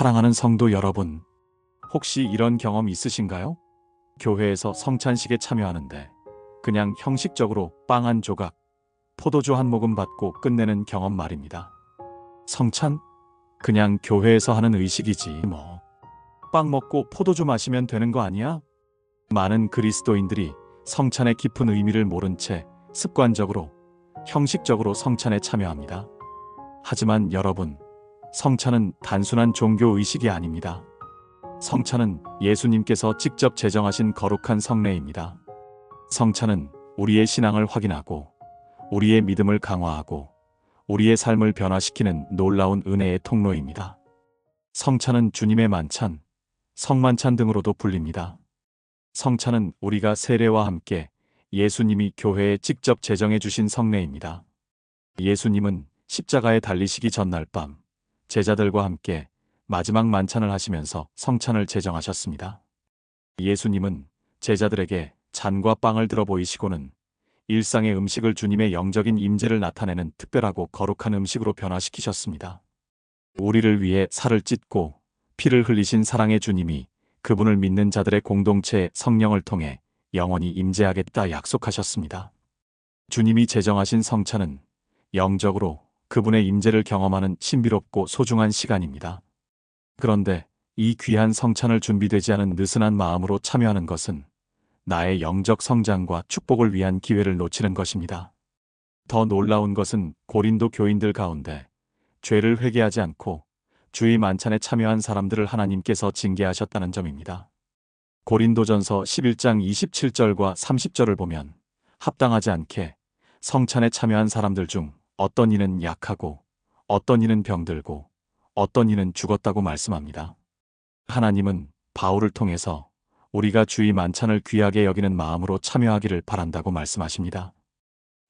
사랑하는 성도 여러분, 혹시 이런 경험 있으신가요? 교회에서 성찬식에 참여하는데 그냥 형식적으로 빵 한 조각, 포도주 한 모금 받고 끝내는 경험 말입니다. 성찬? 그냥 교회에서 하는 의식이지 뭐. 빵 먹고 포도주 마시면 되는 거 아니야? 많은 그리스도인들이 성찬의 깊은 의미를 모른 채 습관적으로, 형식적으로 성찬에 참여합니다. 하지만 여러분, 성찬은 단순한 종교 의식이 아닙니다. 성찬은 예수님께서 직접 제정하신 거룩한 성례입니다. 성찬은 우리의 신앙을 확인하고, 우리의 믿음을 강화하고, 우리의 삶을 변화시키는 놀라운 은혜의 통로입니다. 성찬은 주님의 만찬, 성만찬 등으로도 불립니다. 성찬은 우리가 세례와 함께 예수님이 교회에 직접 제정해 주신 성례입니다. 예수님은 십자가에 달리시기 전날 밤 제자들과 함께 마지막 만찬을 하시면서 성찬을 제정하셨습니다. 예수님은 제자들에게 잔과 빵을 들어 보이시고는 일상의 음식을 주님의 영적인 임재를 나타내는 특별하고 거룩한 음식으로 변화시키셨습니다. 우리를 위해 살을 찢고 피를 흘리신 사랑의 주님이 그분을 믿는 자들의 공동체에 성령을 통해 영원히 임재하겠다 약속하셨습니다. 주님이 제정하신 성찬은 영적으로 그분의 임재를 경험하는 신비롭고 소중한 시간입니다. 그런데 이 귀한 성찬을 준비되지 않은 느슨한 마음으로 참여하는 것은 나의 영적 성장과 축복을 위한 기회를 놓치는 것입니다. 더 놀라운 것은 고린도 교인들 가운데 죄를 회개하지 않고 주의 만찬에 참여한 사람들을 하나님께서 징계하셨다는 점입니다. 고린도전서 11장 27절과 30절을 보면 합당하지 않게 성찬에 참여한 사람들 중 어떤 이는 약하고 어떤 이는 병들고 어떤 이는 죽었다고 말씀합니다. 하나님은 바울을 통해서 우리가 주의 만찬을 귀하게 여기는 마음으로 참여하기를 바란다고 말씀하십니다.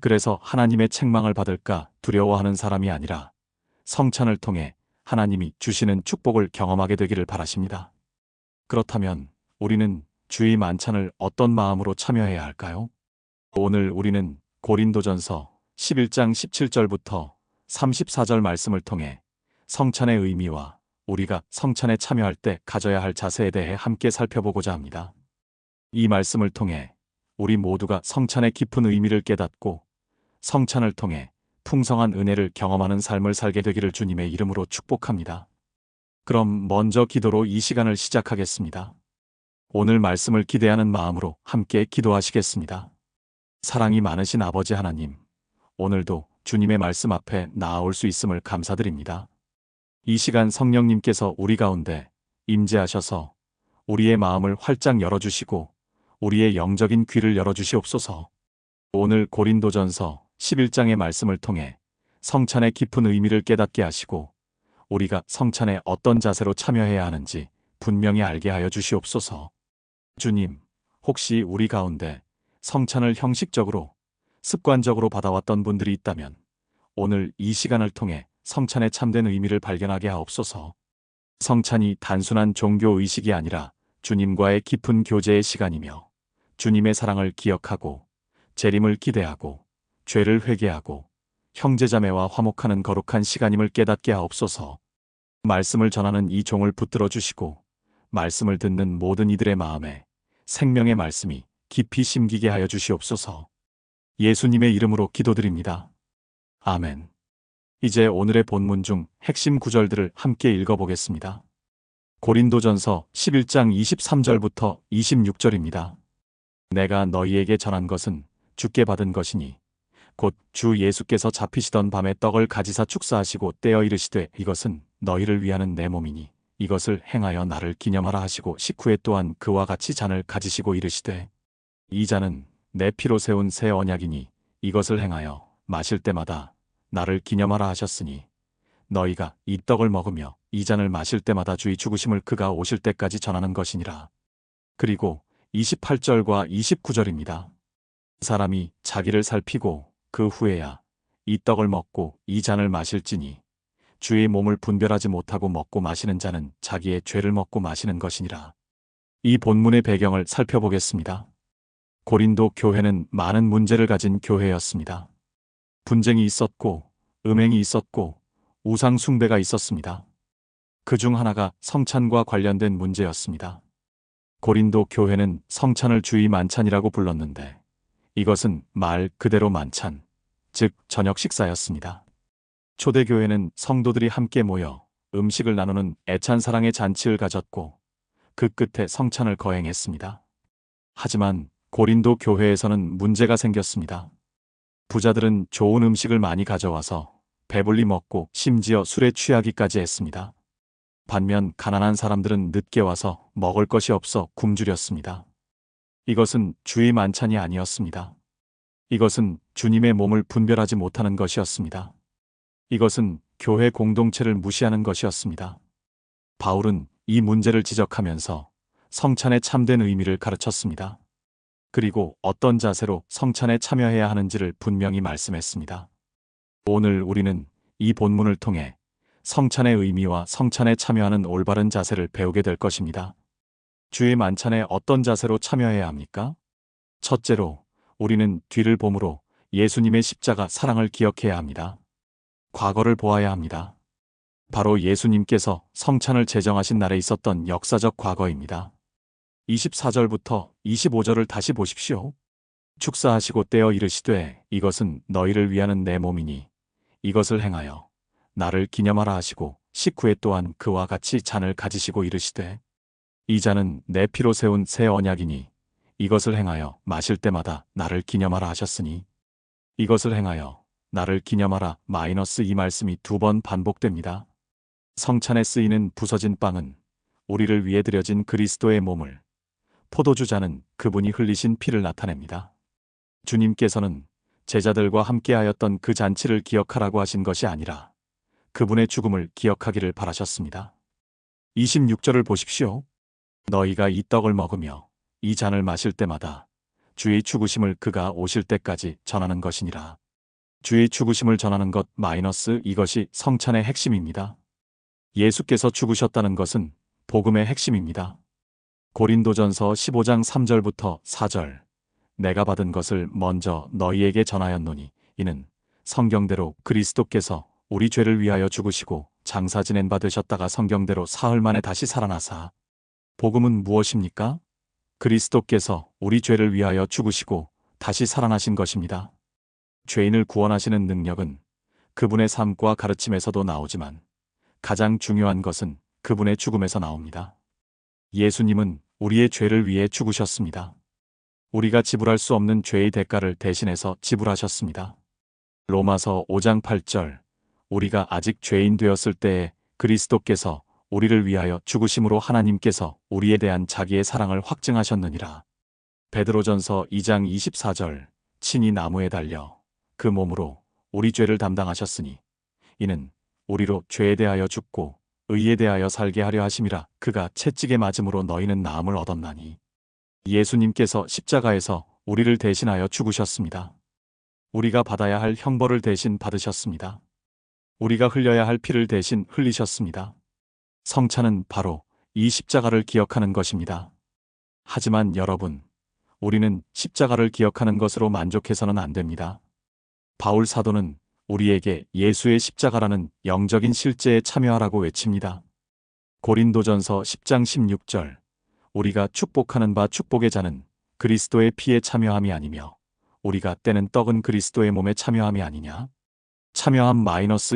그래서 하나님의 책망을 받을까 두려워하는 사람이 아니라 성찬을 통해 하나님이 주시는 축복을 경험하게 되기를 바라십니다. 그렇다면 우리는 주의 만찬을 어떤 마음으로 참여해야 할까요? 오늘 우리는 고린도전서 11장 17절부터 34절 말씀을 통해 성찬의 의미와 우리가 성찬에 참여할 때 가져야 할 자세에 대해 함께 살펴보고자 합니다. 이 말씀을 통해 우리 모두가 성찬의 깊은 의미를 깨닫고 성찬을 통해 풍성한 은혜를 경험하는 삶을 살게 되기를 주님의 이름으로 축복합니다. 그럼 먼저 기도로 이 시간을 시작하겠습니다. 오늘 말씀을 기대하는 마음으로 함께 기도하시겠습니다. 사랑이 많으신 아버지 하나님, 오늘도 주님의 말씀 앞에 나아올 수 있음을 감사드립니다. 이 시간 성령님께서 우리 가운데 임재하셔서 우리의 마음을 활짝 열어주시고 우리의 영적인 귀를 열어주시옵소서. 오늘 고린도전서 11장의 말씀을 통해 성찬의 깊은 의미를 깨닫게 하시고 우리가 성찬에 어떤 자세로 참여해야 하는지 분명히 알게 하여 주시옵소서. 주님, 혹시 우리 가운데 성찬을 형식적으로, 습관적으로 받아왔던 분들이 있다면 오늘 이 시간을 통해 성찬의 참된 의미를 발견하게 하옵소서. 성찬이 단순한 종교 의식이 아니라 주님과의 깊은 교제의 시간이며 주님의 사랑을 기억하고 재림을 기대하고 죄를 회개하고 형제자매와 화목하는 거룩한 시간임을 깨닫게 하옵소서. 말씀을 전하는 이 종을 붙들어 주시고 말씀을 듣는 모든 이들의 마음에 생명의 말씀이 깊이 심기게 하여 주시옵소서. 예수님의 이름으로 기도드립니다. 아멘. 이제 오늘의 본문 중 핵심 구절들을 함께 읽어보겠습니다. 고린도전서 11장 23절부터 26절입니다. 내가 너희에게 전한 것은 주께 받은 것이니 곧 주 예수께서 잡히시던 밤에 떡을 가지사 축사하시고 떼어 이르시되 이것은 너희를 위하는 내 몸이니 이것을 행하여 나를 기념하라 하시고 식후에 또한 그와 같이 잔을 가지시고 이르시되 이 잔은 내 피로 세운 새 언약이니 이것을 행하여 마실 때마다 나를 기념하라 하셨으니 너희가 이 떡을 먹으며 이 잔을 마실 때마다 주의 죽으심을 그가 오실 때까지 전하는 것이니라. 그리고 28절과 29절입니다. 사람이 자기를 살피고 그 후에야 이 떡을 먹고 이 잔을 마실지니 주의 몸을 분별하지 못하고 먹고 마시는 자는 자기의 죄를 먹고 마시는 것이니라. 이 본문의 배경을 살펴보겠습니다. 고린도 교회는 많은 문제를 가진 교회였습니다. 분쟁이 있었고, 음행이 있었고, 우상 숭배가 있었습니다. 그 중 하나가 성찬과 관련된 문제였습니다. 고린도 교회는 성찬을 주의 만찬이라고 불렀는데 이것은 말 그대로 만찬, 즉 저녁 식사였습니다. 초대교회는 성도들이 함께 모여 음식을 나누는 애찬 사랑의 잔치를 가졌고 그 끝에 성찬을 거행했습니다. 하지만 고린도 교회에서는 문제가 생겼습니다. 부자들은 좋은 음식을 많이 가져와서 배불리 먹고 심지어 술에 취하기까지 했습니다. 반면 가난한 사람들은 늦게 와서 먹을 것이 없어 굶주렸습니다. 이것은 주의 만찬이 아니었습니다. 이것은 주님의 몸을 분별하지 못하는 것이었습니다. 이것은 교회 공동체를 무시하는 것이었습니다. 바울은 이 문제를 지적하면서 성찬의 참된 의미를 가르쳤습니다. 그리고 어떤 자세로 성찬에 참여해야 하는지를 분명히 말씀했습니다. 오늘 우리는 이 본문을 통해 성찬의 의미와 성찬에 참여하는 올바른 자세를 배우게 될 것입니다. 주의 만찬에 어떤 자세로 참여해야 합니까? 첫째로, 우리는 뒤를 보므로 예수님의 십자가 사랑을 기억해야 합니다. 과거를 보아야 합니다. 바로 예수님께서 성찬을 제정하신 날에 있었던 역사적 과거입니다. 24절부터 25절을 다시 보십시오. 축사하시고 떼어 이르시되 이것은 너희를 위하는 내 몸이니 이것을 행하여 나를 기념하라 하시고 식후에 또한 그와 같이 잔을 가지시고 이르시되 이 잔은 내 피로 세운 새 언약이니 이것을 행하여 마실 때마다 나를 기념하라 하셨으니 이것을 행하여 나를 기념하라 이 말씀이 2번 반복됩니다. 성찬에 쓰이는 부서진 빵은 우리를 위해 드려진 그리스도의 몸을, 포도주 잔은 그분이 흘리신 피를 나타냅니다. 주님께서는 제자들과 함께하였던 그 잔치를 기억하라고 하신 것이 아니라 그분의 죽음을 기억하기를 바라셨습니다. 26절을 보십시오. 너희가 이 떡을 먹으며 이 잔을 마실 때마다 주의 죽으심을 그가 오실 때까지 전하는 것이니라. 주의 죽으심을 전하는 것 이것이 성찬의 핵심입니다. 예수께서 죽으셨다는 것은 복음의 핵심입니다. 고린도전서 15장 3절부터 4절 내가 받은 것을 먼저 너희에게 전하였노니 이는 성경대로 그리스도께서 우리 죄를 위하여 죽으시고 장사 지낸 바 되셨다가 성경대로 사흘 만에 다시 살아나사. 복음은 무엇입니까? 그리스도께서 우리 죄를 위하여 죽으시고 다시 살아나신 것입니다. 죄인을 구원하시는 능력은 그분의 삶과 가르침에서도 나오지만 가장 중요한 것은 그분의 죽음에서 나옵니다. 예수님은 우리의 죄를 위해 죽으셨습니다. 우리가 지불할 수 없는 죄의 대가를 대신해서 지불하셨습니다. 로마서 5장 8절 우리가 아직 죄인 되었을 때에 그리스도께서 우리를 위하여 죽으심으로 하나님께서 우리에 대한 자기의 사랑을 확증하셨느니라. 베드로전서 2장 24절 친히 나무에 달려 그 몸으로 우리 죄를 담당하셨으니 이는 우리로 죄에 대하여 죽고 의에 대하여 살게 하려 하심이라. 그가 채찍에 맞음으로 너희는 나음을 얻었나니. 예수님께서 십자가에서 우리를 대신하여 죽으셨습니다. 우리가 받아야 할 형벌을 대신 받으셨습니다. 우리가 흘려야 할 피를 대신 흘리셨습니다. 성찬은 바로 이 십자가를 기억하는 것입니다. 하지만 여러분, 우리는 십자가를 기억하는 것으로 만족해서는 안 됩니다. 바울 사도는 우리에게 예수의 십자가라는 영적인 실제에 참여하라고 외칩니다. 고린도전서 10장 16절 우리가 축복하는 바 축복의 잔은 그리스도의 피에 참여함이 아니며 우리가 떼는 떡은 그리스도의 몸에 참여함이 아니냐? 참여함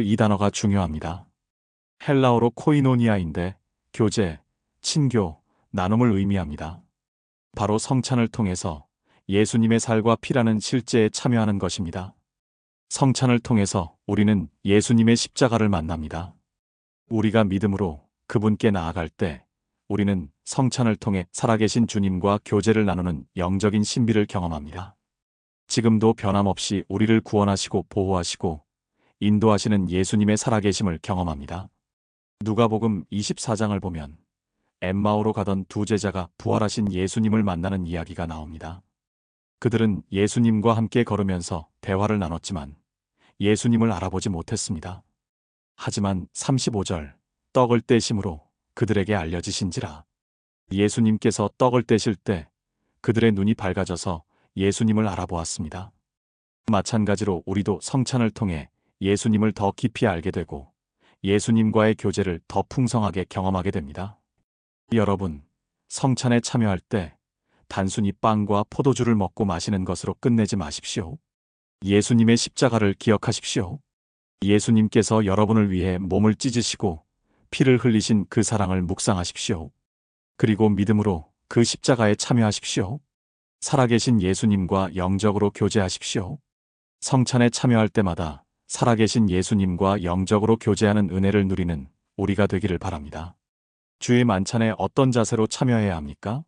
이 단어가 중요합니다. 헬라어로 코이노니아인데 교제, 친교, 나눔을 의미합니다. 바로 성찬을 통해서 예수님의 살과 피라는 실제에 참여하는 것입니다. 성찬을 통해서 우리는 예수님의 십자가를 만납니다. 우리가 믿음으로 그분께 나아갈 때 우리는 성찬을 통해 살아계신 주님과 교제를 나누는 영적인 신비를 경험합니다. 지금도 변함없이 우리를 구원하시고 보호하시고 인도하시는 예수님의 살아계심을 경험합니다. 누가복음 24장을 보면 엠마오로 가던 두 제자가 부활하신 예수님을 만나는 이야기가 나옵니다. 그들은 예수님과 함께 걸으면서 대화를 나눴지만 예수님을 알아보지 못했습니다. 하지만 35절 떡을 떼심으로 그들에게 알려지신지라. 예수님께서 떡을 떼실 때 그들의 눈이 밝아져서 예수님을 알아보았습니다. 마찬가지로 우리도 성찬을 통해 예수님을 더 깊이 알게 되고 예수님과의 교제를 더 풍성하게 경험하게 됩니다. 여러분, 성찬에 참여할 때 단순히 빵과 포도주를 먹고 마시는 것으로 끝내지 마십시오. 예수님의 십자가를 기억하십시오. 예수님께서 여러분을 위해 몸을 찢으시고 피를 흘리신 그 사랑을 묵상하십시오. 그리고 믿음으로 그 십자가에 참여하십시오. 살아계신 예수님과 영적으로 교제하십시오. 성찬에 참여할 때마다 살아계신 예수님과 영적으로 교제하는 은혜를 누리는 우리가 되기를 바랍니다. 주의 만찬에 어떤 자세로 참여해야 합니까?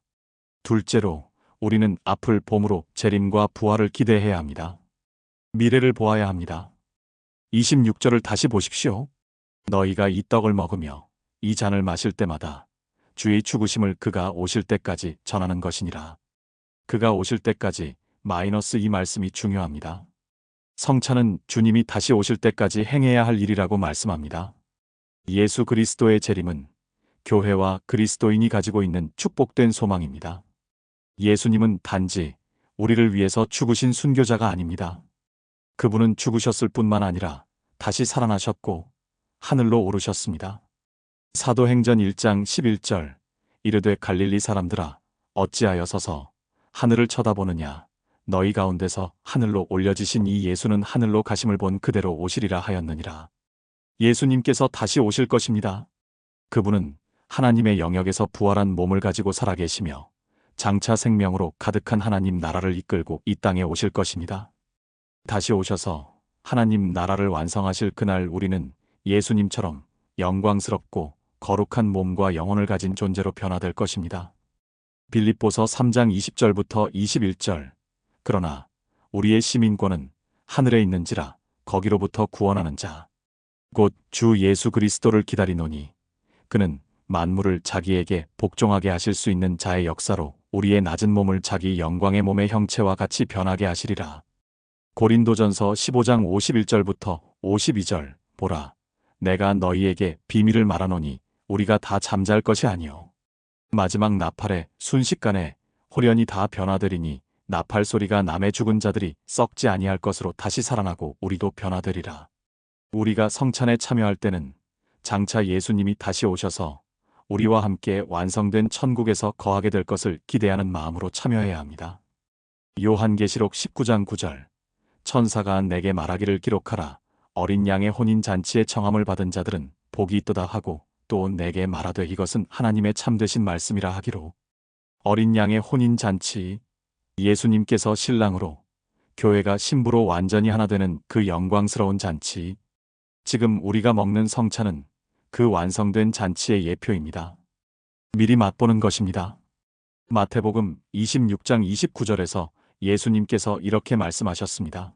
둘째로, 우리는 앞을 봄으로 재림과 부활을 기대해야 합니다. 미래를 보아야 합니다. 26절을 다시 보십시오. 너희가 이 떡을 먹으며 이 잔을 마실 때마다 주의 죽으심을 그가 오실 때까지 전하는 것이니라. 그가 오실 때까지 이 말씀이 중요합니다. 성찬은 주님이 다시 오실 때까지 행해야 할 일이라고 말씀합니다. 예수 그리스도의 재림은 교회와 그리스도인이 가지고 있는 축복된 소망입니다. 예수님은 단지 우리를 위해서 죽으신 순교자가 아닙니다. 그분은 죽으셨을 뿐만 아니라 다시 살아나셨고 하늘로 오르셨습니다. 사도행전 1장 11절, 이르되 갈릴리 사람들아 어찌하여 서서 하늘을 쳐다보느냐, 너희 가운데서 하늘로 올려지신 이 예수는 하늘로 가심을 본 그대로 오시리라 하였느니라. 예수님께서 다시 오실 것입니다. 그분은 하나님의 영역에서 부활한 몸을 가지고 살아계시며 장차 생명으로 가득한 하나님 나라를 이끌고 이 땅에 오실 것입니다. 다시 오셔서 하나님 나라를 완성하실 그날 우리는 예수님처럼 영광스럽고 거룩한 몸과 영혼을 가진 존재로 변화될 것입니다. 빌립보서 3장 20절부터 21절, 그러나 우리의 시민권은 하늘에 있는지라 거기로부터 구원하는 자, 곧 주 예수 그리스도를 기다리노니 그는 만물을 자기에게 복종하게 하실 수 있는 자의 역사로 우리의 낮은 몸을 자기 영광의 몸의 형체와 같이 변하게 하시리라. 고린도전서 15장 51절부터 52절, 보라, 내가 너희에게 비밀을 말하노니 우리가 다 잠잘 것이 아니요 마지막 나팔에 순식간에 홀연히 다 변화되리니 나팔 소리가 남의 죽은 자들이 썩지 아니할 것으로 다시 살아나고 우리도 변화되리라. 우리가 성찬에 참여할 때는 장차 예수님이 다시 오셔서 우리와 함께 완성된 천국에서 거하게 될 것을 기대하는 마음으로 참여해야 합니다. 요한계시록 19장 9절, 천사가 내게 말하기를 기록하라. 어린 양의 혼인 잔치에 청함을 받은 자들은 복이 있도다 하고 또 내게 말하되 이것은 하나님의 참되신 말씀이라 하기로. 어린 양의 혼인 잔치, 예수님께서 신랑으로 교회가 신부로 완전히 하나 되는 그 영광스러운 잔치. 지금 우리가 먹는 성찬은 그 완성된 잔치의 예표입니다. 미리 맛보는 것입니다. 마태복음 26장 29절에서 예수님께서 이렇게 말씀하셨습니다.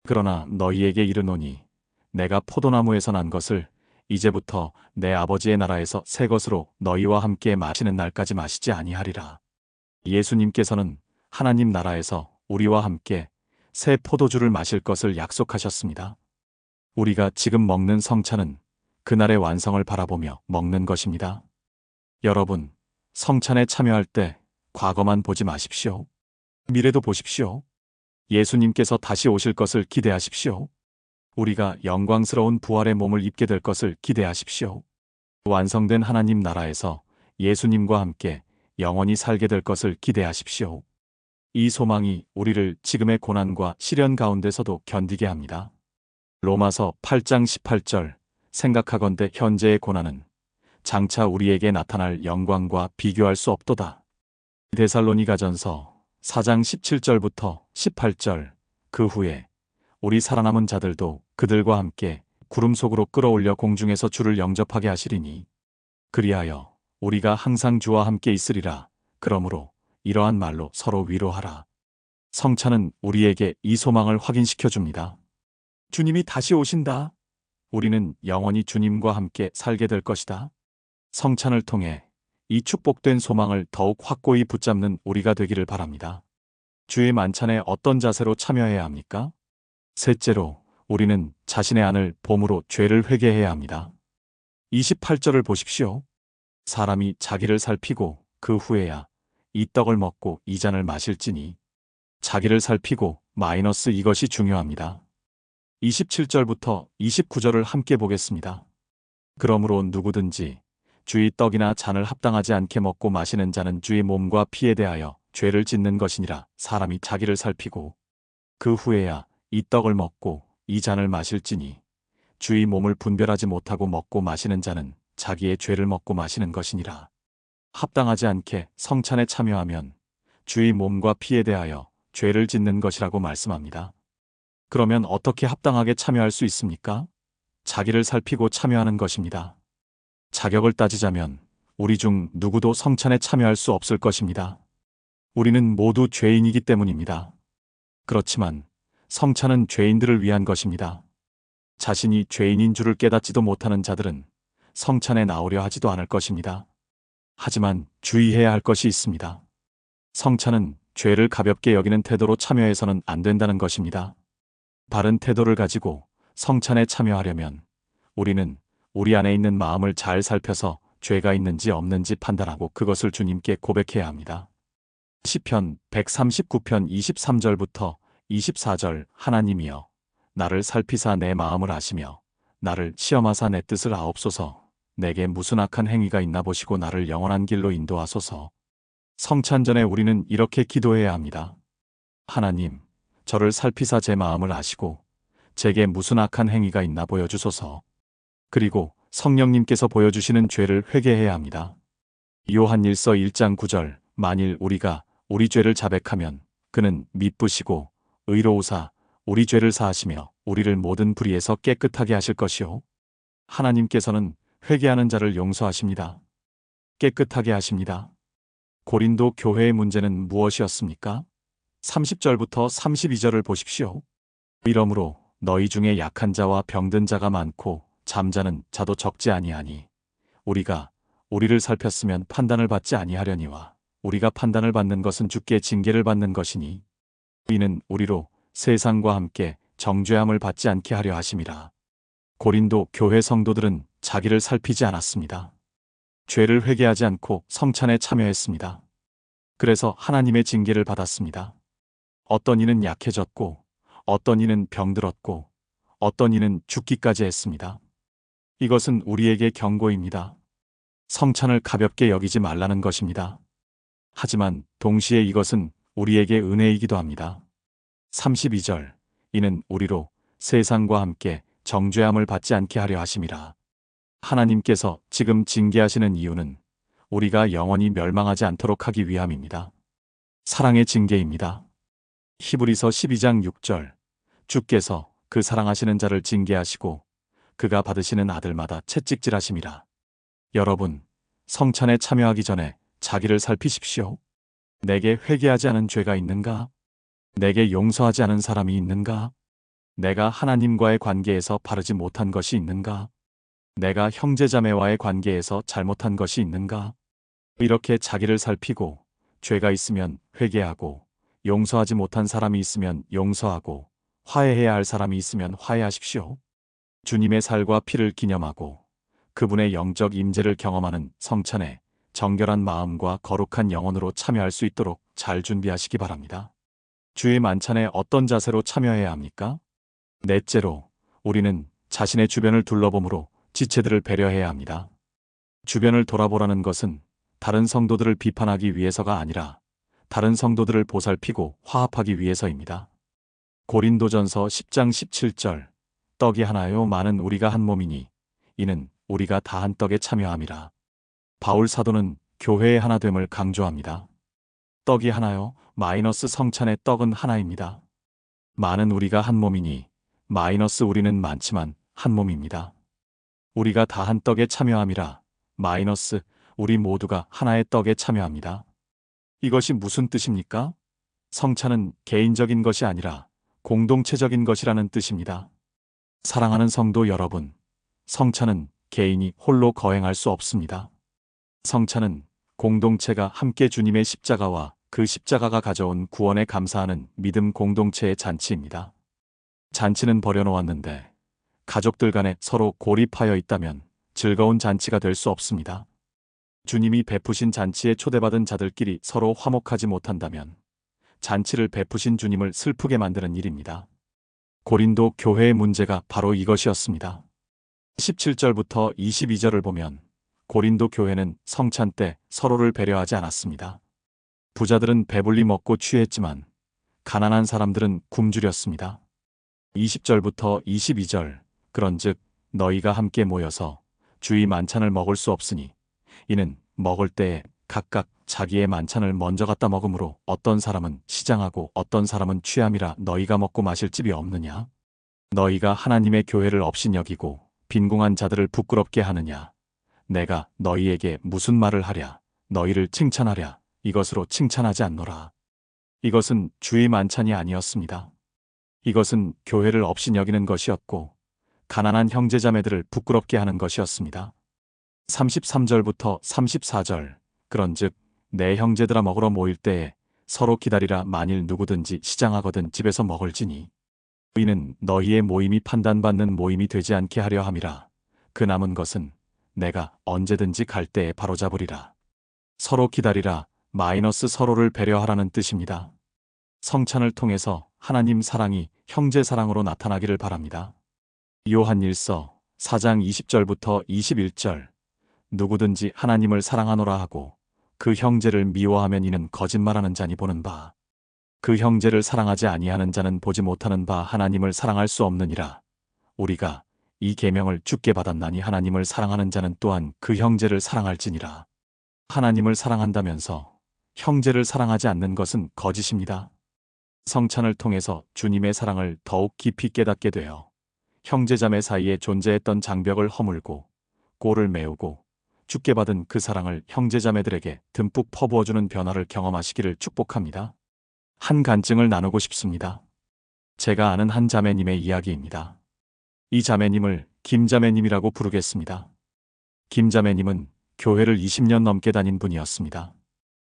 그러나 너희에게 이르노니 내가 포도나무에서 난 것을 이제부터 내 아버지의 나라에서 새 것으로 너희와 함께 마시는 날까지 마시지 아니하리라. 예수님께서는 하나님 나라에서 우리와 함께 새 포도주를 마실 것을 약속하셨습니다. 우리가 지금 먹는 성찬은 그날의 완성을 바라보며 먹는 것입니다. 여러분, 성찬에 참여할 때 과거만 보지 마십시오. 미래도 보십시오. 예수님께서 다시 오실 것을 기대하십시오. 우리가 영광스러운 부활의 몸을 입게 될 것을 기대하십시오. 완성된 하나님 나라에서 예수님과 함께 영원히 살게 될 것을 기대하십시오. 이 소망이 우리를 지금의 고난과 시련 가운데서도 견디게 합니다. 로마서 8장 18절, 생각하건대 현재의 고난은 장차 우리에게 나타날 영광과 비교할 수 없도다. 데살로니가전서 4장 17절부터 18절, 그 후에 우리 살아남은 자들도 그들과 함께 구름 속으로 끌어올려 공중에서 주를 영접하게 하시리니 그리하여 우리가 항상 주와 함께 있으리라. 그러므로 이러한 말로 서로 위로하라. 성찬은 우리에게 이 소망을 확인시켜 줍니다. 주님이 다시 오신다. 우리는 영원히 주님과 함께 살게 될 것이다. 성찬을 통해 이 축복된 소망을 더욱 확고히 붙잡는 우리가 되기를 바랍니다. 주의 만찬에 어떤 자세로 참여해야 합니까? 셋째로, 우리는 자신의 안을 봄으로 죄를 회개해야 합니다. 28절을 보십시오. 사람이 자기를 살피고 그 후에야 이 떡을 먹고 이 잔을 마실지니. 자기를 살피고 이것이 중요합니다. 27절부터 29절을 함께 보겠습니다. 그러므로 누구든지 주의 떡이나 잔을 합당하지 않게 먹고 마시는 자는 주의 몸과 피에 대하여 죄를 짓는 것이니라. 사람이 자기를 살피고 그 후에야 이 떡을 먹고 이 잔을 마실지니 주의 몸을 분별하지 못하고 먹고 마시는 자는 자기의 죄를 먹고 마시는 것이니라. 합당하지 않게 성찬에 참여하면 주의 몸과 피에 대하여 죄를 짓는 것이라고 말씀합니다. 그러면 어떻게 합당하게 참여할 수 있습니까? 자기를 살피고 참여하는 것입니다. 자격을 따지자면 우리 중 누구도 성찬에 참여할 수 없을 것입니다. 우리는 모두 죄인이기 때문입니다. 그렇지만 성찬은 죄인들을 위한 것입니다. 자신이 죄인인 줄을 깨닫지도 못하는 자들은 성찬에 나오려 하지도 않을 것입니다. 하지만 주의해야 할 것이 있습니다. 성찬은 죄를 가볍게 여기는 태도로 참여해서는 안 된다는 것입니다. 바른 태도를 가지고 성찬에 참여하려면 우리는 우리 안에 있는 마음을 잘 살펴서 죄가 있는지 없는지 판단하고 그것을 주님께 고백해야 합니다. 시편 139편 23절부터 24절. 하나님이여 나를 살피사 내 마음을 아시며 나를 시험하사 내 뜻을 아옵소서. 내게 무슨 악한 행위가 있나 보시고 나를 영원한 길로 인도하소서. 성찬 전에 우리는 이렇게 기도해야 합니다. 하나님, 저를 살피사 제 마음을 아시고 제게 무슨 악한 행위가 있나 보여주소서. 그리고 성령님께서 보여주시는 죄를 회개해야 합니다. 요한일서 1장 9절. 만일 우리가 우리 죄를 자백하면 그는 미쁘시고 의로우사 우리 죄를 사하시며 우리를 모든 불의에서 깨끗하게 하실 것이요. 하나님께서는 회개하는 자를 용서하십니다. 깨끗하게 하십니다. 고린도 교회의 문제는 무엇이었습니까? 30절부터 32절을 보십시오. 이러므로 너희 중에 약한 자와 병든 자가 많고 잠자는 자도 적지 아니하니 우리가 우리를 살폈으면 판단을 받지 아니하려니와 우리가 판단을 받는 것은 주께 징계를 받는 것이니 이는 우리로 세상과 함께 정죄함을 받지 않게 하려 하심이라. 고린도 교회 성도들은 자기를 살피지 않았습니다. 죄를 회개하지 않고 성찬에 참여했습니다. 그래서 하나님의 징계를 받았습니다. 어떤 이는 약해졌고 어떤 이는 병들었고 어떤 이는 죽기까지 했습니다. 이것은 우리에게 경고입니다. 성찬을 가볍게 여기지 말라는 것입니다. 하지만 동시에 이것은 우리에게 은혜이기도 합니다. 32절. 이는 우리로 세상과 함께 정죄함을 받지 않게 하려 하심이라. 하나님께서 지금 징계하시는 이유는 우리가 영원히 멸망하지 않도록 하기 위함입니다. 사랑의 징계입니다. 히브리서 12장 6절. 주께서 그 사랑하시는 자를 징계하시고 그가 받으시는 아들마다 채찍질하심이라. 여러분, 성찬에 참여하기 전에 자기를 살피십시오. 내게 회개하지 않은 죄가 있는가? 내게 용서하지 않은 사람이 있는가? 내가 하나님과의 관계에서 바르지 못한 것이 있는가? 내가 형제자매와의 관계에서 잘못한 것이 있는가? 이렇게 자기를 살피고 죄가 있으면 회개하고 용서하지 못한 사람이 있으면 용서하고 화해해야 할 사람이 있으면 화해하십시오. 주님의 살과 피를 기념하고 그분의 영적 임재를 경험하는 성찬에 정결한 마음과 거룩한 영혼으로 참여할 수 있도록 잘 준비하시기 바랍니다. 주의 만찬에 어떤 자세로 참여해야 합니까? 넷째로, 우리는 자신의 주변을 둘러봄으로 지체들을 배려해야 합니다. 주변을 돌아보라는 것은 다른 성도들을 비판하기 위해서가 아니라 다른 성도들을 보살피고 화합하기 위해서입니다. 고린도전서 10장 17절. 떡이 하나요 많은 우리가 한 몸이니 이는 우리가 다 한 떡에 참여함이라. 바울 사도는 교회의 하나됨을 강조합니다. 떡이 하나요 마이너스 성찬의 떡은 하나입니다. 많은 우리가 한 몸이니 마이너스 우리는 많지만 한 몸입니다. 우리가 다 한 떡에 참여함이라 마이너스 우리 모두가 하나의 떡에 참여합니다. 이것이 무슨 뜻입니까? 성찬은 개인적인 것이 아니라 공동체적인 것이라는 뜻입니다. 사랑하는 성도 여러분, 성찬은 개인이 홀로 거행할 수 없습니다. 성찬은 공동체가 함께 주님의 십자가와 그 십자가가 가져온 구원에 감사하는 믿음 공동체의 잔치입니다. 잔치는 버려놓았는데 가족들 간에 서로 고립하여 있다면 즐거운 잔치가 될 수 없습니다. 주님이 베푸신 잔치에 초대받은 자들끼리 서로 화목하지 못한다면 잔치를 베푸신 주님을 슬프게 만드는 일입니다. 고린도 교회의 문제가 바로 이것이었습니다. 17절부터 22절을 보면 고린도 교회는 성찬 때 서로를 배려하지 않았습니다. 부자들은 배불리 먹고 취했지만 가난한 사람들은 굶주렸습니다. 20절부터 22절 그런즉 너희가 함께 모여서 주의 만찬을 먹을 수 없으니 이는 먹을 때에 각각 자기의 만찬을 먼저 갖다 먹으므로 어떤 사람은 시장하고 어떤 사람은 취함이라 너희가 먹고 마실 집이 없느냐? 너희가 하나님의 교회를 업신여기고 빈궁한 자들을 부끄럽게 하느냐? 내가 너희에게 무슨 말을 하랴? 너희를 칭찬하랴? 이것으로 칭찬하지 않노라. 이것은 주의 만찬이 아니었습니다. 이것은 교회를 업신여기는 것이었고 가난한 형제자매들을 부끄럽게 하는 것이었습니다. 33절부터 34절 그런즉 내 형제들아 먹으러 모일 때에 서로 기다리라. 만일 누구든지 시장하거든 집에서 먹을지니 이는 너희의 모임이 판단받는 모임이 되지 않게 하려 함이라. 그 남은 것은 내가 언제든지 갈 때에 바로잡으리라. 서로 기다리라. 서로를 배려하라는 뜻입니다. 성찬을 통해서 하나님 사랑이 형제 사랑으로 나타나기를 바랍니다. 요한일서 4장 20절부터 21절 누구든지 하나님을 사랑하노라 하고 그 형제를 미워하면 이는 거짓말하는 자니 보는 바 그 형제를 사랑하지 아니하는 자는 보지 못하는 바 하나님을 사랑할 수 없느니라. 우리가 이 계명을 주께 받았나니 하나님을 사랑하는 자는 또한 그 형제를 사랑할지니라. 하나님을 사랑한다면서 형제를 사랑하지 않는 것은 거짓입니다. 성찬을 통해서 주님의 사랑을 더욱 깊이 깨닫게 되어 형제자매 사이에 존재했던 장벽을 허물고 꼴을 메우고 주께 받은 그 사랑을 형제자매들에게 듬뿍 퍼부어주는 변화를 경험하시기를 축복합니다. 한 간증을 나누고 싶습니다. 제가 아는 한 자매님의 이야기입니다. 이 자매님을 김자매님이라고 부르겠습니다. 김자매님은 교회를 20년 넘게 다닌 분이었습니다.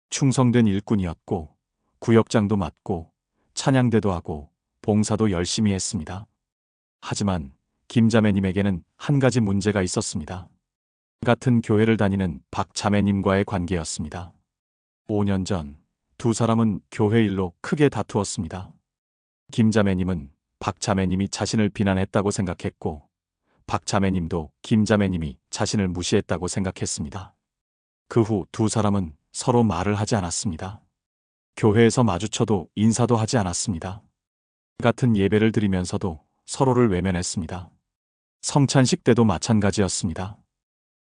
충성된 일꾼이었고 구역장도 맡고 찬양대도 하고 봉사도 열심히 했습니다. 하지만 김자매님에게는 한 가지 문제가 있었습니다. 같은 교회를 다니는 박자매님과의 관계였습니다. 5년 전 두 사람은 교회 일로 크게 다투었습니다. 김자매님은 박자매님이 자신을 비난했다고 생각했고 박자매님도 김자매님이 자신을 무시했다고 생각했습니다. 그 후 두 사람은 서로 말을 하지 않았습니다. 교회에서 마주쳐도 인사도 하지 않았습니다. 같은 예배를 드리면서도 서로를 외면했습니다. 성찬식 때도 마찬가지였습니다.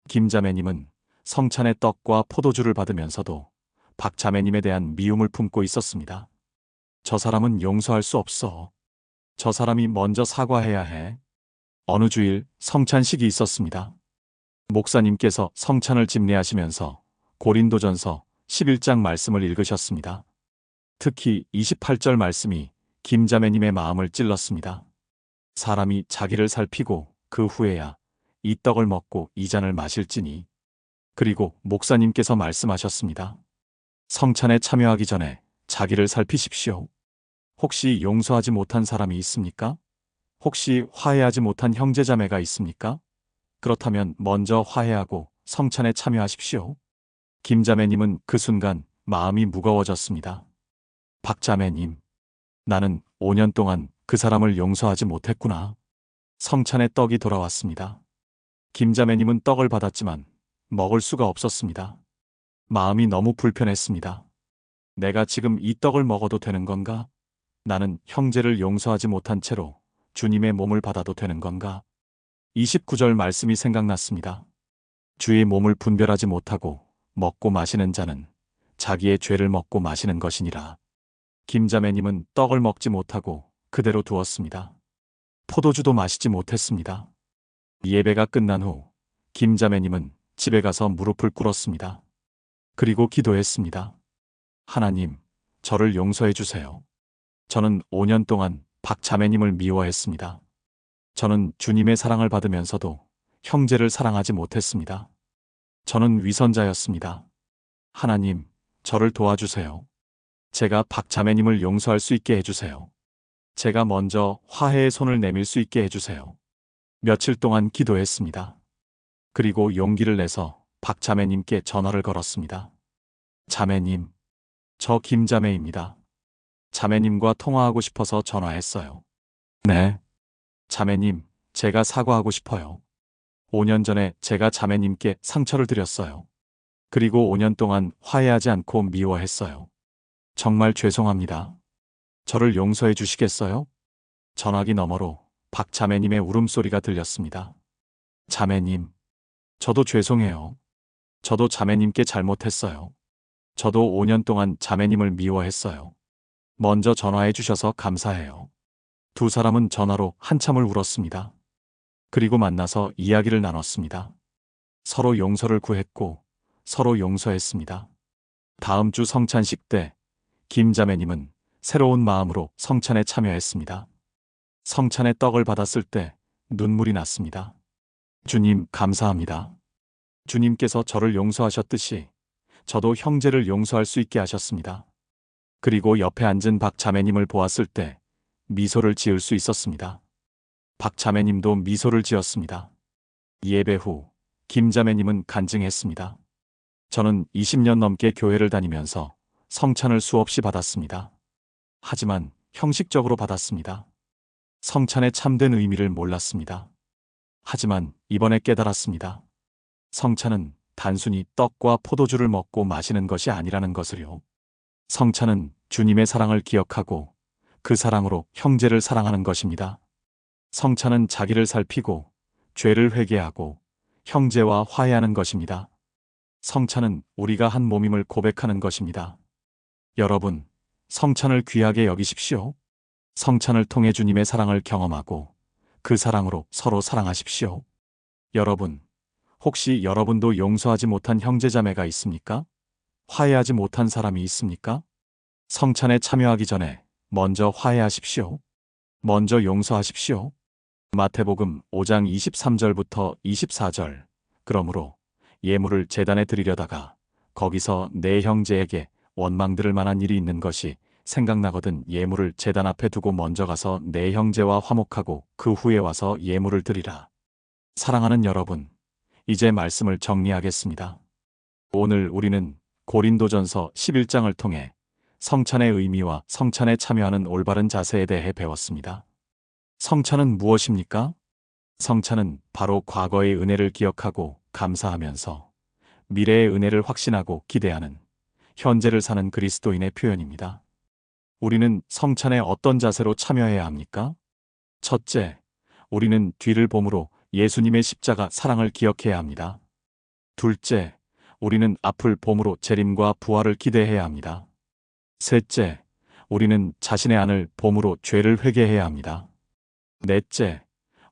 김자매님은 성찬의 떡과 포도주를 받으면서도 박자매님에 대한 미움을 품고 있었습니다. 저 사람은 용서할 수 없어. 저 사람이 먼저 사과해야 해. 어느 주일 성찬식이 있었습니다. 목사님께서 성찬을 집례하시면서 고린도전서 11장 말씀을 읽으셨습니다. 특히 28절 말씀이 김자매님의 마음을 찔렀습니다. 사람이 자기를 살피고 그 후에야 이 떡을 먹고 이 잔을 마실지니. 그리고 목사님께서 말씀하셨습니다. 성찬에 참여하기 전에 자기를 살피십시오. 혹시 용서하지 못한 사람이 있습니까? 혹시 화해하지 못한 형제자매가 있습니까? 그렇다면 먼저 화해하고 성찬에 참여하십시오. 김자매님은 그 순간 마음이 무거워졌습니다. 박자매님, 나는 5년 동안 그 사람을 용서하지 못했구나. 성찬의 떡이 돌아왔습니다. 김자매님은 떡을 받았지만 먹을 수가 없었습니다. 마음이 너무 불편했습니다. 내가 지금 이 떡을 먹어도 되는 건가? 나는 형제를 용서하지 못한 채로 주님의 몸을 받아도 되는 건가? 29절 말씀이 생각났습니다. 주의 몸을 분별하지 못하고 먹고 마시는 자는 자기의 죄를 먹고 마시는 것이니라. 김자매님은 떡을 먹지 못하고 그대로 두었습니다. 포도주도 마시지 못했습니다. 예배가 끝난 후 김자매님은 집에 가서 무릎을 꿇었습니다. 그리고 기도했습니다. 하나님, 저를 용서해 주세요. 저는 5년 동안 박자매님을 미워했습니다. 저는 주님의 사랑을 받으면서도 형제를 사랑하지 못했습니다. 저는 위선자였습니다. 하나님, 저를 도와주세요. 제가 박자매님을 용서할 수 있게 해주세요. 제가 먼저 화해의 손을 내밀 수 있게 해주세요. 며칠 동안 기도했습니다. 그리고 용기를 내서 박자매님께 전화를 걸었습니다. 자매님, 저 김자매입니다. 자매님과 통화하고 싶어서 전화했어요. 네. 자매님, 제가 사과하고 싶어요. 5년 전에 제가 자매님께 상처를 드렸어요. 그리고 5년 동안 화해하지 않고 미워했어요. 정말 죄송합니다. 저를 용서해 주시겠어요? 전화기 너머로 박 자매님의 울음소리가 들렸습니다. 자매님, 저도 죄송해요. 저도 자매님께 잘못했어요. 저도 5년 동안 자매님을 미워했어요. 먼저 전화해 주셔서 감사해요. 두 사람은 전화로 한참을 울었습니다. 그리고 만나서 이야기를 나눴습니다. 서로 용서를 구했고 서로 용서했습니다. 다음 주 성찬식 때 김 자매님은 새로운 마음으로 성찬에 참여했습니다. 성찬의 떡을 받았을 때 눈물이 났습니다. 주님 감사합니다. 주님께서 저를 용서하셨듯이 저도 형제를 용서할 수 있게 하셨습니다. 그리고 옆에 앉은 박 자매님을 보았을 때 미소를 지을 수 있었습니다. 박 자매님도 미소를 지었습니다. 예배 후 김 자매님은 간증했습니다. 저는 20년 넘게 교회를 다니면서 성찬을 수없이 받았습니다. 하지만 형식적으로 받았습니다. 성찬의 참된 의미를 몰랐습니다. 하지만 이번에 깨달았습니다. 성찬은 단순히 떡과 포도주를 먹고 마시는 것이 아니라는 것을요. 성찬은 주님의 사랑을 기억하고 그 사랑으로 형제를 사랑하는 것입니다. 성찬은 자기를 살피고 죄를 회개하고 형제와 화해하는 것입니다. 성찬은 우리가 한 몸임을 고백하는 것입니다. 여러분, 성찬을 귀하게 여기십시오. 성찬을 통해 주님의 사랑을 경험하고 그 사랑으로 서로 사랑하십시오. 여러분, 혹시 여러분도 용서하지 못한 형제자매가 있습니까? 화해하지 못한 사람이 있습니까? 성찬에 참여하기 전에 먼저 화해하십시오. 먼저 용서하십시오. 마태복음 5장 23절부터 24절. 그러므로 예물을 제단에 드리려다가 거기서 내 형제에게 원망 들을 만한 일이 있는 것이 생각나거든 예물을 제단 앞에 두고 먼저 가서 내 형제와 화목하고 그 후에 와서 예물을 드리라. 사랑하는 여러분, 이제 말씀을 정리하겠습니다. 오늘 우리는 고린도전서 11장을 통해 성찬의 의미와 성찬에 참여하는 올바른 자세에 대해 배웠습니다. 성찬은 무엇입니까? 성찬은 바로 과거의 은혜를 기억하고 감사하면서 미래의 은혜를 확신하고 기대하는 현재를 사는 그리스도인의 표현입니다. 우리는 성찬에 어떤 자세로 참여해야 합니까? 첫째, 우리는 뒤를 봄으로 예수님의 십자가 사랑을 기억해야 합니다. 둘째, 우리는 앞을 봄으로 재림과 부활을 기대해야 합니다. 셋째, 우리는 자신의 안을 봄으로 죄를 회개해야 합니다. 넷째,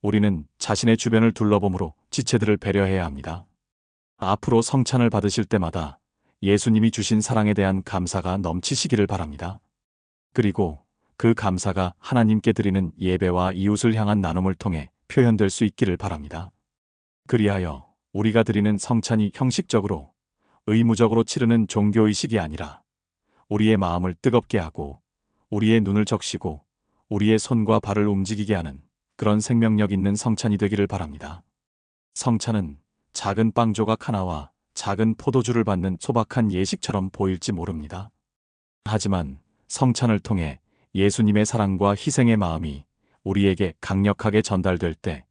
우리는 자신의 주변을 둘러봄으로 지체들을 배려해야 합니다. 앞으로 성찬을 받으실 때마다 예수님이 주신 사랑에 대한 감사가 넘치시기를 바랍니다. 그리고 그 감사가 하나님께 드리는 예배와 이웃을 향한 나눔을 통해 표현될 수 있기를 바랍니다. 그리하여 우리가 드리는 성찬이 형식적으로 의무적으로 치르는 종교의식이 아니라 우리의 마음을 뜨겁게 하고 우리의 눈을 적시고 우리의 손과 발을 움직이게 하는 그런 생명력 있는 성찬이 되기를 바랍니다. 성찬은 작은 빵 조각 하나와 작은 포도주를 받는 소박한 예식처럼 보일지 모릅니다. 하지만 성찬을 통해 예수님의 사랑과 희생의 마음이 우리에게 강력하게 전달될 때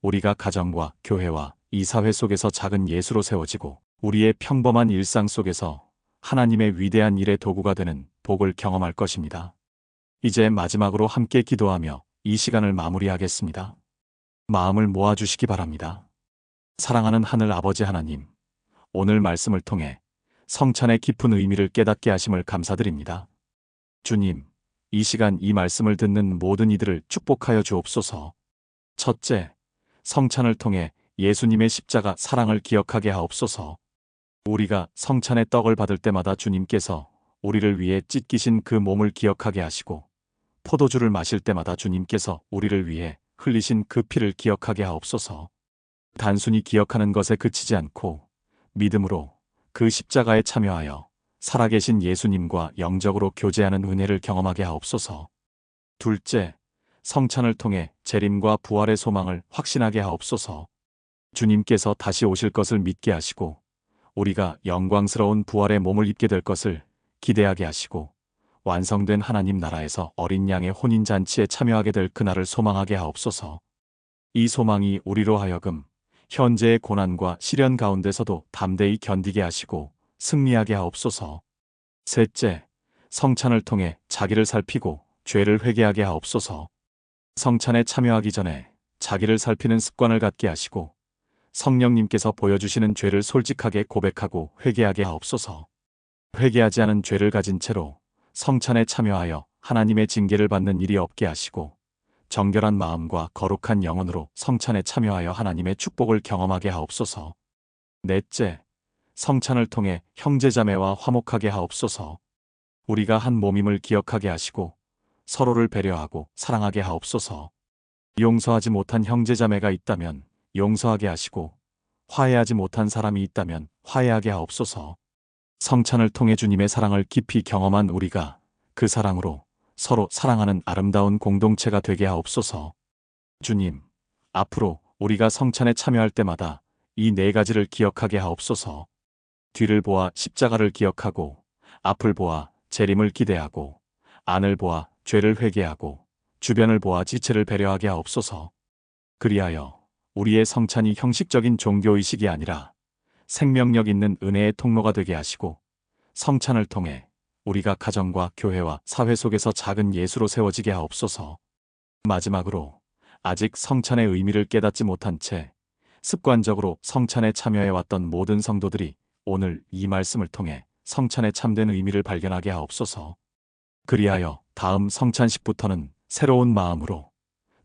우리가 가정과 교회와 이 사회 속에서 작은 예수로 세워지고 우리의 평범한 일상 속에서 하나님의 위대한 일의 도구가 되는 복을 경험할 것입니다. 이제 마지막으로 함께 기도하며 이 시간을 마무리하겠습니다. 마음을 모아주시기 바랍니다. 사랑하는 하늘 아버지 하나님, 오늘 말씀을 통해 성찬의 깊은 의미를 깨닫게 하심을 감사드립니다. 주님, 이 시간 이 말씀을 듣는 모든 이들을 축복하여 주옵소서. 첫째, 성찬을 통해 예수님의 십자가 사랑을 기억하게 하옵소서. 우리가 성찬의 떡을 받을 때마다 주님께서 우리를 위해 찢기신 그 몸을 기억하게 하시고 포도주를 마실 때마다 주님께서 우리를 위해 흘리신 그 피를 기억하게 하옵소서. 단순히 기억하는 것에 그치지 않고 믿음으로 그 십자가에 참여하여 살아계신 예수님과 영적으로 교제하는 은혜를 경험하게 하옵소서. 둘째, 성찬을 통해 재림과 부활의 소망을 확신하게 하옵소서. 주님께서 다시 오실 것을 믿게 하시고 우리가 영광스러운 부활의 몸을 입게 될 것을 기대하게 하시고 완성된 하나님 나라에서 어린 양의 혼인잔치에 참여하게 될 그날을 소망하게 하옵소서. 이 소망이 우리로 하여금 현재의 고난과 시련 가운데서도 담대히 견디게 하시고 승리하게 하옵소서. 셋째, 성찬을 통해 자기를 살피고 죄를 회개하게 하옵소서. 성찬에 참여하기 전에 자기를 살피는 습관을 갖게 하시고 성령님께서 보여주시는 죄를 솔직하게 고백하고 회개하게 하옵소서. 회개하지 않은 죄를 가진 채로 성찬에 참여하여 하나님의 징계를 받는 일이 없게 하시고 정결한 마음과 거룩한 영혼으로 성찬에 참여하여 하나님의 축복을 경험하게 하옵소서. 넷째, 성찬을 통해 형제자매와 화목하게 하옵소서. 우리가 한 몸임을 기억하게 하시고 서로를 배려하고 사랑하게 하옵소서. 용서하지 못한 형제자매가 있다면 용서하게 하시고 화해하지 못한 사람이 있다면 화해하게 하옵소서. 성찬을 통해 주님의 사랑을 깊이 경험한 우리가 그 사랑으로 서로 사랑하는 아름다운 공동체가 되게 하옵소서. 주님, 앞으로 우리가 성찬에 참여할 때마다 이 네 가지를 기억하게 하옵소서. 뒤를 보아 십자가를 기억하고, 앞을 보아 재림을 기대하고, 안을 보아 죄를 회개하고, 주변을 보아 지체를 배려하게 하옵소서. 그리하여 우리의 성찬이 형식적인 종교의식이 아니라 생명력 있는 은혜의 통로가 되게 하시고, 성찬을 통해 우리가 가정과 교회와 사회 속에서 작은 예수로 세워지게 하옵소서. 마지막으로 아직 성찬의 의미를 깨닫지 못한 채 습관적으로 성찬에 참여해왔던 모든 성도들이 오늘 이 말씀을 통해 성찬의 참된 의미를 발견하게 하옵소서. 그리하여 다음 성찬식부터는 새로운 마음으로,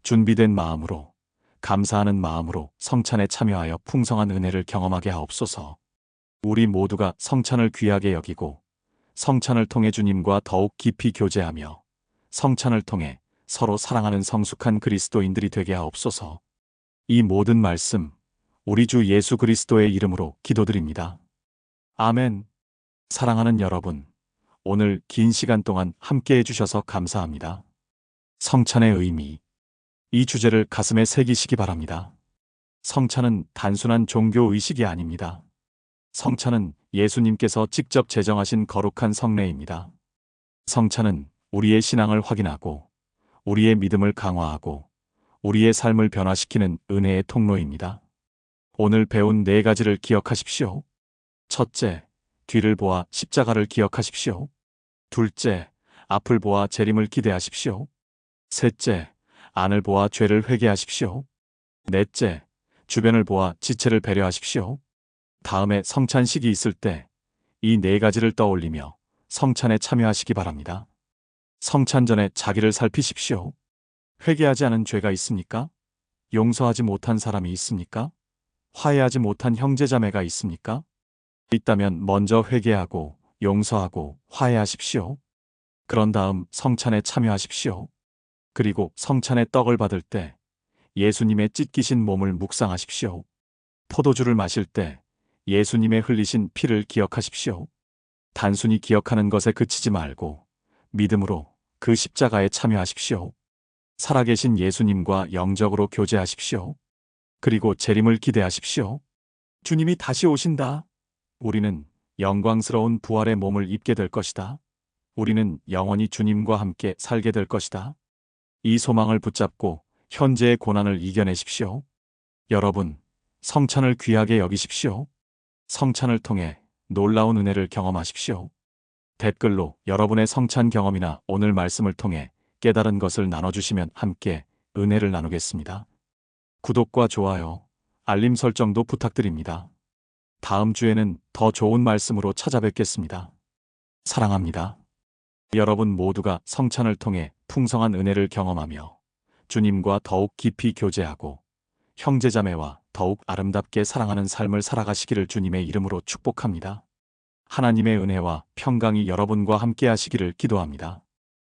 준비된 마음으로, 감사하는 마음으로 성찬에 참여하여 풍성한 은혜를 경험하게 하옵소서. 우리 모두가 성찬을 귀하게 여기고 성찬을 통해 주님과 더욱 깊이 교제하며 성찬을 통해 서로 사랑하는 성숙한 그리스도인들이 되게 하옵소서. 이 모든 말씀 우리 주 예수 그리스도의 이름으로 기도드립니다. 아멘. 사랑하는 여러분, 오늘 긴 시간 동안 함께 해주셔서 감사합니다. 성찬의 의미, 이 주제를 가슴에 새기시기 바랍니다. 성찬은 단순한 종교 의식이 아닙니다. 성찬은 예수님께서 직접 제정하신 거룩한 성례입니다. 성찬은 우리의 신앙을 확인하고 우리의 믿음을 강화하고 우리의 삶을 변화시키는 은혜의 통로입니다. 오늘 배운 네 가지를 기억하십시오. 첫째, 뒤를 보아 십자가를 기억하십시오. 둘째, 앞을 보아 재림을 기대하십시오. 셋째, 안을 보아 죄를 회개하십시오. 넷째, 주변을 보아 지체를 배려하십시오. 다음에 성찬식이 있을 때 이 네 가지를 떠올리며 성찬에 참여하시기 바랍니다. 성찬 전에 자기를 살피십시오. 회개하지 않은 죄가 있습니까? 용서하지 못한 사람이 있습니까? 화해하지 못한 형제자매가 있습니까? 있다면 먼저 회개하고 용서하고 화해하십시오. 그런 다음 성찬에 참여하십시오. 그리고 성찬의 떡을 받을 때 예수님의 찢기신 몸을 묵상하십시오. 포도주를 마실 때 예수님의 흘리신 피를 기억하십시오. 단순히 기억하는 것에 그치지 말고 믿음으로 그 십자가에 참여하십시오. 살아계신 예수님과 영적으로 교제하십시오. 그리고 재림을 기대하십시오. 주님이 다시 오신다. 우리는 영광스러운 부활의 몸을 입게 될 것이다. 우리는 영원히 주님과 함께 살게 될 것이다. 이 소망을 붙잡고 현재의 고난을 이겨내십시오. 여러분, 성찬을 귀하게 여기십시오. 성찬을 통해 놀라운 은혜를 경험하십시오. 댓글로 여러분의 성찬 경험이나 오늘 말씀을 통해 깨달은 것을 나눠주시면 함께 은혜를 나누겠습니다. 구독과 좋아요, 알림 설정도 부탁드립니다. 다음 주에는 더 좋은 말씀으로 찾아뵙겠습니다. 사랑합니다. 여러분 모두가 성찬을 통해 풍성한 은혜를 경험하며 주님과 더욱 깊이 교제하고 형제자매와 더욱 아름답게 사랑하는 삶을 살아가시기를 주님의 이름으로 축복합니다. 하나님의 은혜와 평강이 여러분과 함께 하시기를 기도합니다.